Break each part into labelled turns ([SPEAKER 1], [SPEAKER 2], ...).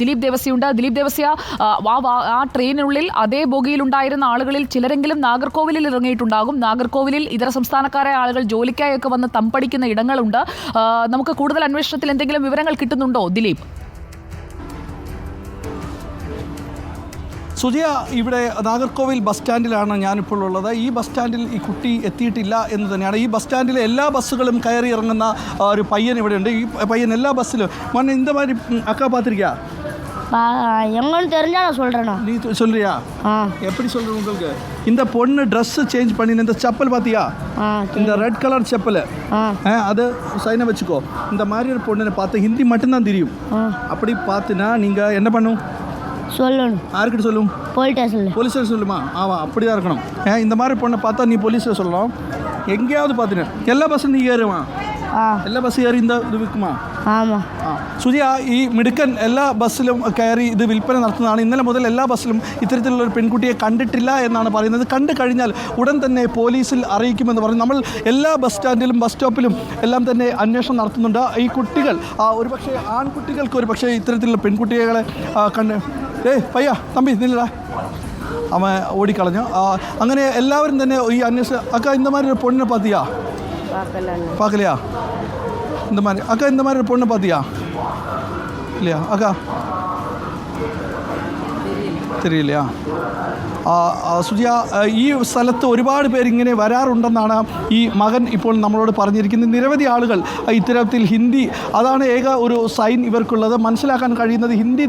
[SPEAKER 1] ദിലീപ് ദേവസ്യയുണ്ട്. ദിലീപ് ദേവസ്യ, ആ ട്രെയിനിനുള്ളിൽ അതേ ബോഗിയിലുണ്ടായിരുന്ന ആളുകളിൽ ചിലരെങ്കിലും നാഗർകോവിലിൽ ഇറങ്ങിയിട്ടുണ്ടാകും. നാഗർകോവിലിൽ ഇതര സംസ്ഥാനക്കാരായ ആളുകൾ ജോലിക്കായൊക്കെ വന്ന് തമ്പടിക്കുന്ന ഇടങ്ങളുണ്ട്. നമുക്ക് കൂടുതൽ അന്വേഷണത്തിൽ എന്തെങ്കിലും വിവരങ്ങൾ കിട്ടുന്നുണ്ടോ ദിലീപ്?
[SPEAKER 2] സുജയ, ഇവിടെ നാഗർകോവിൽ ബസ് സ്റ്റാൻഡിലാണ് ഞാനിപ്പോൾ ഉള്ളത്. ഈ ബസ് സ്റ്റാൻഡിൽ ഈ കുട്ടി എത്തിയിട്ടില്ല എന്ന് തന്നെയാണ്. ഈ ബസ് സ്റ്റാൻഡിലെ എല്ലാ ബസ്സുകളും കയറി ഇറങ്ങുന്ന ഒരു പയ്യൻ ഇവിടെയുണ്ട്. ഈ പയ്യൻ എല്ലാ ബസ്സിലും മോനെ இந்த மாதிரி அக்கா பார்த்துருக்கியா?
[SPEAKER 3] எங்கன்னு தெரிஞ்சா நான் சொல்கிறேண்ணா.
[SPEAKER 2] நீ சொல்றியா? எப்படி சொல்கிறேன் உங்களுக்கு? இந்த பொண்ணு ட்ரெஸ்ஸு சேஞ்ச் பண்ணி இந்த செப்பல் பார்த்தியா? இந்த ரெட் கலர் செப்பல் அது சைனை வச்சுக்கோ. இந்த மாதிரி ஒரு பொண்ணு பார்த்து ஹிந்தி மட்டும்தான் தெரியும். அப்படி பார்த்துனா நீங்கள் என்ன பண்ணும்?
[SPEAKER 3] சொல்லணும்.
[SPEAKER 2] யாருக்கிட்ட சொல்லும்? போலீஸில் சொல்லுமா? ஆமாம், அப்படி தான் இருக்கணும். இந்த மாதிரி பொண்ணை பார்த்தா நீ போலீஸில் சொல்லலாம். எங்கேயாவது பார்த்துட்டேன் எல்லா பஸ்ஸும் நீ ஏறுமா? എല്ലാ ബസ് കയറി ഇത് വിൽക്കുമോ? സുജിയ, ഈ മിടുക്കൻ എല്ലാ ബസ്സിലും കയറി ഇത് വിൽപ്പന നടത്തുന്നതാണ്. ഇന്നലെ മുതൽ എല്ലാ ബസ്സിലും ഇത്തരത്തിലുള്ള ഒരു പെൺകുട്ടിയെ കണ്ടിട്ടില്ല എന്നാണ് പറയുന്നത്. കണ്ടു കഴിഞ്ഞാൽ ഉടൻ തന്നെ പോലീസിൽ അറിയിക്കുമെന്ന് പറഞ്ഞു. നമ്മൾ എല്ലാ ബസ് സ്റ്റാൻഡിലും ബസ് സ്റ്റോപ്പിലും എല്ലാം തന്നെ അന്വേഷണം നടത്തുന്നുണ്ട്. ഈ കുട്ടികൾ ഒരുപക്ഷെ ആൺകുട്ടികൾക്ക് ഒരുപക്ഷെ ഇത്തരത്തിലുള്ള പെൺകുട്ടികളെ കണ്ട് പയ്യ തമ്പി നില്ലടാ അവൻ ഓടിക്കളഞ്ഞു. അങ്ങനെ എല്ലാവരും തന്നെ ഈ അന്വേഷണം അക്ക இந்த மாதிரி ஒரு பொண்ணை பார்த்தியா? பார்க்கலையா? இந்த மாதிரி அக்கா இந்த மாதிரி ஒரு பொண்ணு பார்த்தியா? இல்லையா அக்கா? தெரியலையா? സുജിയ, ഈ സ്ഥലത്ത് ഒരുപാട് പേരിങ്ങനെ വരാറുണ്ടെന്നാണ് ഈ മകൻ ഇപ്പോൾ നമ്മളോട് പറഞ്ഞിരിക്കുന്നത്. നിരവധി ആളുകൾ ഇത്തരത്തിൽ ഹിന്ദി, അതാണ് ഏക ഒരു സൈൻ ഇവർക്കുള്ളത്. മനസ്സിലാക്കാൻ കഴിയുന്നത് ഹിന്ദി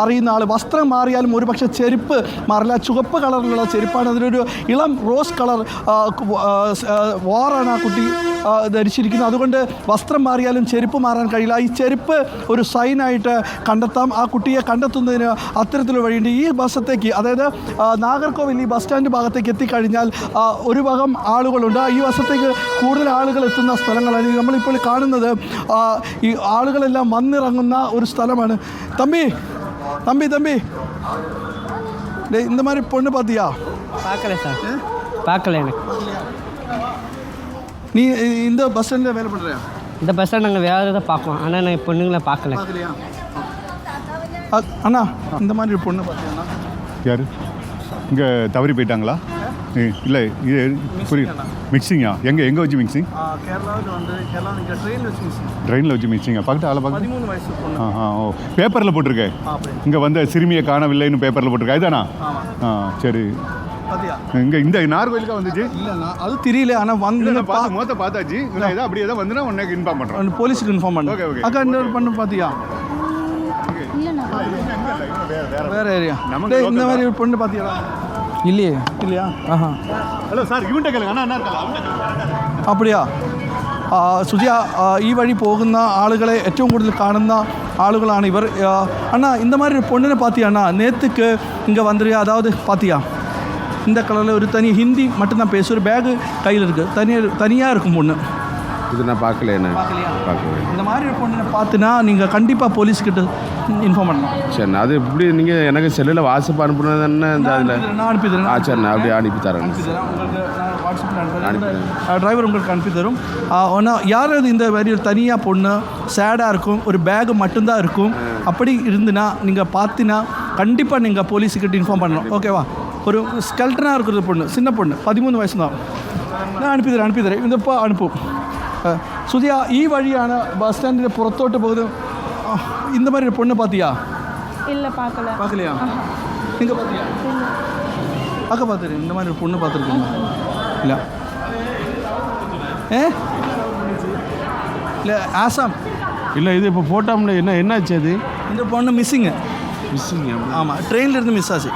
[SPEAKER 2] അറിയുന്ന ആൾ. വസ്ത്രം മാറിയാലും ഒരുപക്ഷെ ചെരുപ്പ് മാറില്ല. ചുവപ്പ് കളറിലുള്ള ചെരുപ്പാണ്. അതിലൊരു ഇളം റോസ് കളർ വാറാണ് ആ കുട്ടി ധരിച്ചിരിക്കുന്നത്. അതുകൊണ്ട് വസ്ത്രം മാറിയാലും ചെരുപ്പ് മാറാൻ കഴിയില്ല. ഈ ചെരുപ്പ് ഒരു സൈനായിട്ട് കണ്ടെത്താം. ആ കുട്ടിയെ കണ്ടെത്തുന്നതിന് അത്തരത്തിലുള്ള വഴിയുണ്ട്. ഈ ബസ്സത്തേക്ക്, അതായത് നാഗർകോവിൽ ഈ ബസ് സ്റ്റാൻഡ് ഭാഗത്തേക്ക് എത്തിക്കഴിഞ്ഞാൽ ഒരു ഭാഗം ആളുകളുണ്ട്. ഈ വശത്തേക്ക് കൂടുതൽ ആളുകൾ എത്തുന്ന സ്ഥലങ്ങളാണ് നമ്മളിപ്പോൾ കാണുന്നത്. ഈ ആളുകളെല്ലാം വന്നിറങ്ങുന്ന ഒരു സ്ഥലമാണ്. തമ്പി തമ്പി തമ്പി இந்த மாதிரி பொண்ணு பார்த்தியா?
[SPEAKER 4] பார்க்கல சார், பார்க்கல. எனக்கு
[SPEAKER 2] நீ இந்த பஸ் ஸ்டாண்டில் வேலை பண்ணுறியா?
[SPEAKER 4] இந்த பஸ் ஸ்டாண்ட் நாங்கள் வேறு எதாவது பார்க்கலாம், ஆனால் நான் பொண்ணுங்களை பார்க்கல.
[SPEAKER 2] அண்ணா, இந்த மாதிரி பொண்ணு பார்த்தியாண்ணா?
[SPEAKER 5] யார் இங்கே தவறி போயிட்டாங்களா? இல்லை, இது புரியுது. மிக்சிங்கா? எங்கே வச்சு மிக்சிங்?
[SPEAKER 2] கேரளாவில் வந்து ட்ரெயினில் வச்சு மிக்சிங்.
[SPEAKER 5] ட்ரெயினில் வச்சு மிக்சிங்கா? பார்த்து ஆளை பார்த்து
[SPEAKER 2] 13 வயசு பொண்ணு.
[SPEAKER 5] ஓ, பேப்பரில் போட்டிருக்கேன். இங்கே வந்து சிறுமியை காணவில்லைன்னு பேப்பரில் போட்டிருக்கேன். அதுதானா? சரி. இங்கே இந்த நாகர்கோவிலுக்கா வந்துச்சு? இல்லைண்ணா, அது தெரியல. ஆனால் வந்து மொத்த பார்த்தாச்சு. ஏதோ அப்படியே தான் வந்துன்னா உடனே இன்ஃபார்ம் பண்ணுறேன்.
[SPEAKER 2] போலீஸுக்கு இன்ஃபார்ம் பண்ணு.
[SPEAKER 5] Okay okay.
[SPEAKER 2] அக்கா இந்த பண்ணு பார்த்தியா? வேற ஏரியா. இந்த மாதிரி ஒரு பொண்ணு பார்த்தியா? இல்லையே. இல்லையா?
[SPEAKER 5] ஹலோ சார், இவன்ட்ட கேளுங்க. அண்ணா என்ன இருக்கா?
[SPEAKER 2] அப்படியா? സുജിയ, ഈ വഴി പോകുന്ന ആളുകളെ ഏറ്റവും കൂടുതൽ കാണുന്ന ആളുകളാണ് ഇവർ. അണ്ണാ, இந்த மாதிரி ஒரு பொண்ணுன்னு பார்த்தியா? அண்ணா நேற்றுக்கு இங்கே வந்துருயா, அதாவது பார்த்தியா? இந்த கலரில் ஒரு தனி ஹிந்தி மட்டும்தான் பேசு, ஒரு பேகு கையில் இருக்குது, தனியாக இருக்கும் பொண்ணு.
[SPEAKER 6] இது நான் பார்க்கல.
[SPEAKER 2] இந்த மாதிரி ஒரு பொண்ணை பார்த்துனா நீங்கள் கண்டிப்பாக போலீஸ்கிட்ட இன்ஃபார்ம் பண்ணலாம்.
[SPEAKER 6] சரி, அது இப்படி நீங்கள் எனக்கு செல்லில் வாட்ஸ்அப் அனுப்புனதுன்னு இந்த அதில்
[SPEAKER 2] நான் அனுப்பி தரேன்.
[SPEAKER 6] சரி, நான் அப்படியே அனுப்பி தரேன்.
[SPEAKER 2] உங்களுக்கு நான் வாட்ஸ்அப்பில் அனுப்பி டிரைவர் உங்களுக்கு அனுப்பி தரும். ஆனால் யாராவது இந்த மாதிரி ஒரு தனியாக பொண்ணு சேடாக இருக்கும், ஒரு பேகு மட்டும்தான் இருக்கும், அப்படி இருந்துன்னா நீங்கள் பார்த்தினா கண்டிப்பாக நீங்கள் போலீஸுக்கிட்ட இன்ஃபார்ம் பண்ணணும். ஓகேவா? ஒரு ஸ்கெல்டனாக இருக்கிற பொண்ணு, சின்ன பொண்ணு, 13 வயசு தான். நான் அனுப்பி தரேன். இந்த இப்போ அனுப்பும். സുജിയ, ഈ വഴിയാണ് ബസ് സ്റ്റാൻഡിൻ്റെ പുറത്തോട്ട് പോകുന്നത്. இந்த மாதிரி ஒரு பொண்ணு பார்த்தியா?
[SPEAKER 3] இல்லை,
[SPEAKER 2] பார்க்கலையா? நீங்கள் பார்த்தியா? அக்கா பார்த்துரு. இந்த மாதிரி ஒரு பொண்ணு பார்த்துருக்கீங்களா? இல்லை. இல்லை, ஆசாம்
[SPEAKER 7] இல்லை. இது இப்போ போட்டோம்ல என்னாச்சு? அது
[SPEAKER 2] இந்த பொண்ணு மிஸ்ஸிங்கு. ஆமாம், ட்ரெயினில் இருந்து மிஸ் ஆச்சு.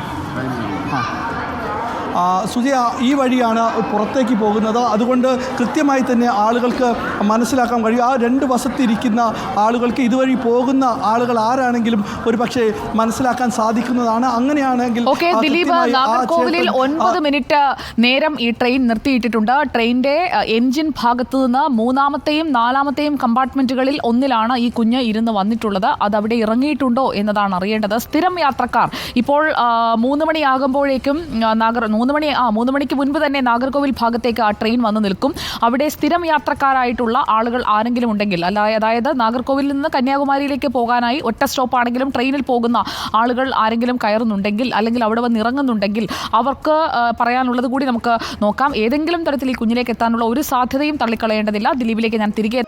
[SPEAKER 2] സുജിയ, ഈ വഴിയാണ് പുറത്തേക്ക് പോകുന്നത്. അതുകൊണ്ട് കൃത്യമായി തന്നെ ആളുകൾക്ക് മനസ്സിലാക്കാൻ കഴിയും. ആ രണ്ട് വശത്തിരിക്കുന്ന ആളുകൾക്ക് ഇതുവഴി പോകുന്ന ആളുകൾ ആരാണെങ്കിലും ഒരു പക്ഷേ മനസ്സിലാക്കാൻ സാധിക്കുന്നതാണ്. അങ്ങനെയാണെങ്കിൽ
[SPEAKER 1] ദിലീപ്, നാഗർകോവിലിൽ 9 മിനിറ്റ് നേരം ഈ ട്രെയിൻ നിർത്തിയിട്ടിട്ടുണ്ട്. ട്രെയിനിന്റെ എൻജിൻ ഭാഗത്തു നിന്ന് 3ാമത്തെയും 4ാമത്തെയും കമ്പാർട്ട്മെന്റുകളിൽ ഒന്നിലാണ് ഈ കുഞ്ഞ് ഇരുന്ന് വന്നിട്ടുള്ളത്. അത് അവിടെ ഇറങ്ങിയിട്ടുണ്ടോ എന്നതാണ് അറിയേണ്ടത്. സ്ഥിരം യാത്രക്കാർ ഇപ്പോൾ 3 മണിയാകുമ്പോഴേക്കും 3 മണിക്ക് മുൻപ് തന്നെ നാഗർകോവിൽ ഭാഗത്തേക്ക് ആ ട്രെയിൻ വന്നു നിൽക്കും. അവിടെ സ്ഥിരം യാത്രക്കാരായിട്ടുള്ള ആളുകൾ ആരെങ്കിലും ഉണ്ടെങ്കിൽ, അതായത് നാഗർകോവിലിൽ നിന്ന് കന്യാകുമാരിയിലേക്ക് പോകാനായി ഒറ്റ സ്റ്റോപ്പാണെങ്കിലും ട്രെയിനിൽ പോകുന്ന ആളുകൾ ആരെങ്കിലും കയറുന്നുണ്ടെങ്കിൽ അല്ലെങ്കിൽ അവിടെ വന്ന് ഇറങ്ങുന്നുണ്ടെങ്കിൽ അവർക്ക് പറയാനുള്ളത് കൂടി നമുക്ക് നോക്കാം. ഏതെങ്കിലും തരത്തിൽ ഈ കുഞ്ഞിലേക്ക് എത്താനുള്ള ഒരു സാധ്യതയും തള്ളിക്കളയേണ്ടതില്ല. ദിലീപിലേക്ക് ഞാൻ തിരികെ